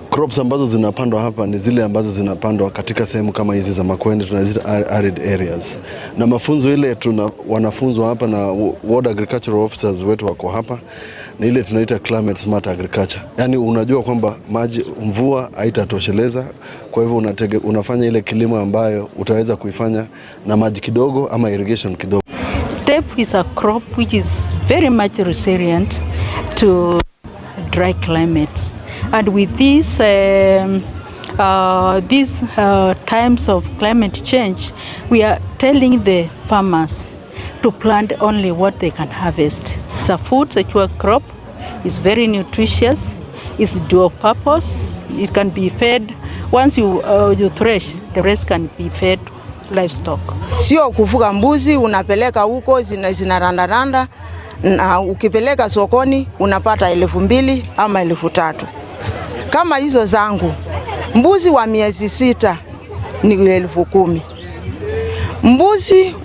Crops ambazo zinapandwa hapa ni zile ambazo zinapandwa katika sehemu kama hizi za Makueni, tunaziita arid areas. Na mafunzo ile wanafunzwa hapa na World Agricultural Officers wetu wako hapa, ni ile tunaita climate smart agriculture. Yani unajua kwamba mvua haitatosheleza, kwa hivyo unafanya ile kilimo ambayo utaweza kuifanya na maji kidogo ama irrigation kidogo. Teff is a crop which is very much resilient to dry climates. And with these times of climate change, we are telling the farmers to plant only what they can harvest. It's a food secure crop, it's very nutritious, it's dual purpose, it can be fed. Once you thresh, the rest can be fed livestock. Sio kufuga mbuzi unapeleka huko zinarandaranda, na ukipeleka sokoni unapata 2,000 ama 3,000. Kama hizo zangu, mbuzi wa miezi 6 ni 10,000. Mbuzi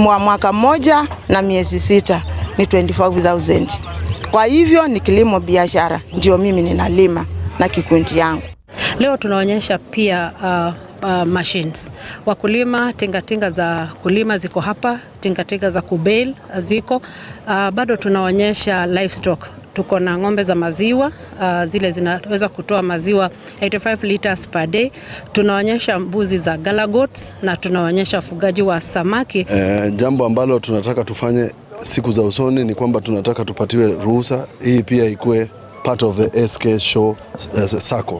wa mwaka mmoja na miezi 6 ni 25,000. Kwa hivyo ni kilimo biashara, ndio mimi ninalima na kikundi yangu. Leo tunaonyesha pia machines. Wakulima, tingatinga za kulima ziko hapa, tingatinga za kubale ziko. Bado tunaonyesha livestock. Tuko na ng'ombe za maziwa, zile zinaweza kutoa maziwa 85 liters per day. Tunaonyesha mbuzi za Gala goats na tunaonyesha ufugaji wa samaki. Jambo ambalo tunataka tufanye siku za usoni ni kwamba tunataka tupatiwe ruhusa hii pia ikuwe part of the SK Show Circle.